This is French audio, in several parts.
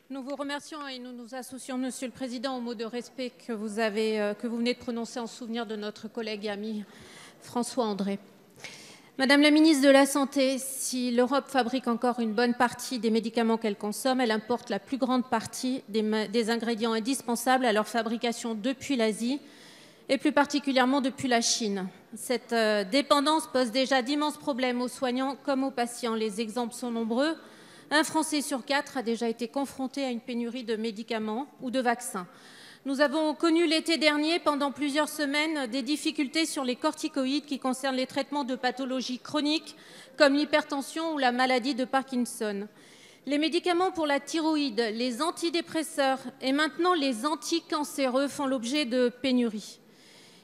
Nous vous remercions et nous nous associons, Monsieur le Président, aux mots de respect que vous venez de prononcer en souvenir de notre collègue et ami François André. Madame la ministre de la Santé, si l'Europe fabrique encore une bonne partie des médicaments qu'elle consomme, elle importe la plus grande partie des ingrédients indispensables à leur fabrication depuis l'Asie et plus particulièrement depuis la Chine. Cette dépendance pose déjà d'immenses problèmes aux soignants comme aux patients. Les exemples sont nombreux. Un Français sur 4 a déjà été confronté à une pénurie de médicaments ou de vaccins. Nous avons connu l'été dernier, pendant plusieurs semaines, des difficultés sur les corticoïdes qui concernent les traitements de pathologies chroniques comme l'hypertension ou la maladie de Parkinson. Les médicaments pour la thyroïde, les antidépresseurs et maintenant les anticancéreux font l'objet de pénuries.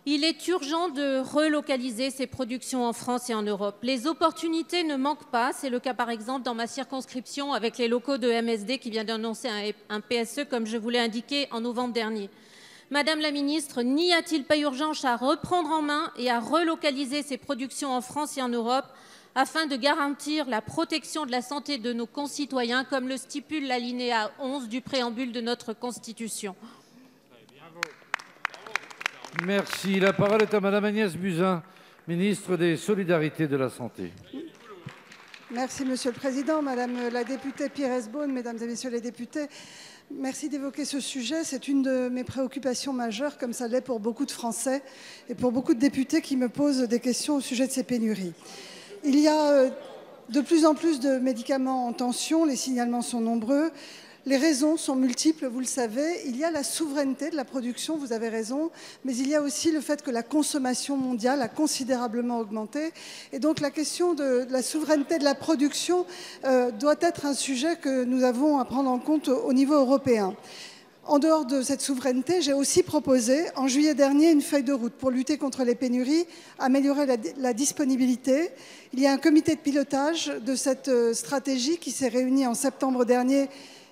Il est urgent de relocaliser ces productions en France et en Europe. Les opportunités ne manquent pas. C'est le cas, par exemple, dans ma circonscription avec les locaux de MSD qui vient d'annoncer un PSE, comme je vous l'ai indiqué en novembre dernier. Madame la ministre, n'y a-t-il pas urgence à reprendre en main et à relocaliser ces productions en France et en Europe afin de garantir la protection de la santé de nos concitoyens, comme le stipule l'alinéa 11 du préambule de notre Constitution ? Merci. La parole est à Madame Agnès Buzyn, ministre des Solidarités et de la Santé. Merci, Monsieur le Président. Madame la députée Pires Beaune, Mesdames et Messieurs les députés, merci d'évoquer ce sujet. C'est une de mes préoccupations majeures, comme ça l'est pour beaucoup de Français et pour beaucoup de députés qui me posent des questions au sujet de ces pénuries. Il y a de plus en plus de médicaments en tension, les signalements sont nombreux. Les raisons sont multiples, vous le savez. Il y a la souveraineté de la production, vous avez raison, mais il y a aussi le fait que la consommation mondiale a considérablement augmenté. Et donc la question de la souveraineté de la production doit être un sujet que nous avons à prendre en compte au niveau européen. En dehors de cette souveraineté, j'ai aussi proposé, en juillet dernier, une feuille de route pour lutter contre les pénuries, améliorer la disponibilité. Il y a un comité de pilotage de cette stratégie qui s'est réuni en septembre dernier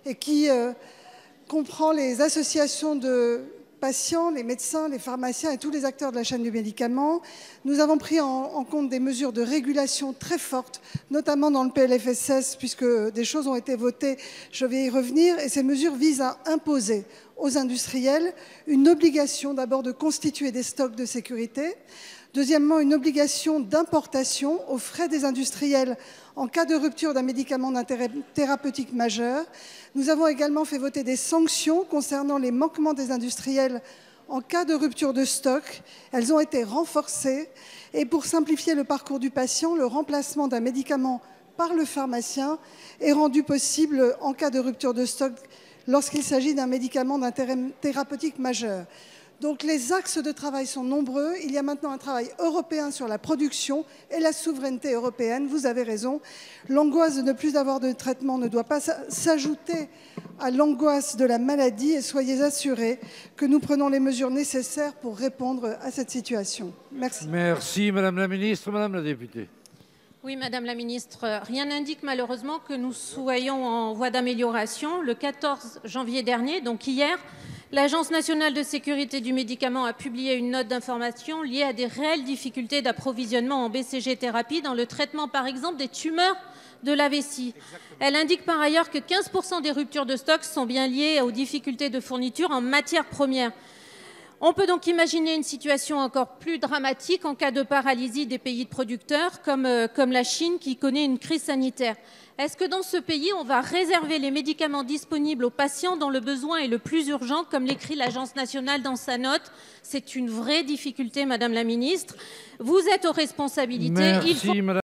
et qui comprend les associations de patients, les médecins, les pharmaciens et tous les acteurs de la chaîne du médicament. Nous avons pris en compte des mesures de régulation très fortes, notamment dans le PLFSS, puisque des choses ont été votées, je vais y revenir, et ces mesures visent à imposer aux industriels une obligation d'abord de constituer des stocks de sécurité, deuxièmement une obligation d'importation aux frais des industriels en cas de rupture d'un médicament d'intérêt thérapeutique majeur. Nous avons également fait voter des sanctions concernant les manquements des industriels en cas de rupture de stock. Elles ont été renforcées. Et pour simplifier le parcours du patient, le remplacement d'un médicament par le pharmacien est rendu possible en cas de rupture de stock lorsqu'il s'agit d'un médicament d'intérêt thérapeutique majeur. Donc les axes de travail sont nombreux. Il y a maintenant un travail européen sur la production et la souveraineté européenne. Vous avez raison. L'angoisse de ne plus avoir de traitement ne doit pas s'ajouter à l'angoisse de la maladie et soyez assurés que nous prenons les mesures nécessaires pour répondre à cette situation. Merci. Merci Madame la Ministre. Madame la députée. Oui, Madame la Ministre, rien n'indique malheureusement que nous soyons en voie d'amélioration. Le 14 janvier dernier, donc hier, l'Agence nationale de sécurité du médicament a publié une note d'information liée à des réelles difficultés d'approvisionnement en BCG thérapie dans le traitement, par exemple, des tumeurs de la vessie. Elle indique par ailleurs que 15% des ruptures de stock sont bien liées aux difficultés de fourniture en matières premières. On peut donc imaginer une situation encore plus dramatique en cas de paralysie des pays producteurs comme la Chine qui connaît une crise sanitaire. Est-ce que dans ce pays, on va réserver les médicaments disponibles aux patients dont le besoin est le plus urgent, comme l'écrit l'Agence nationale dans sa note? C'est une vraie difficulté, Madame la Ministre. Vous êtes aux responsabilités. Merci, Madame.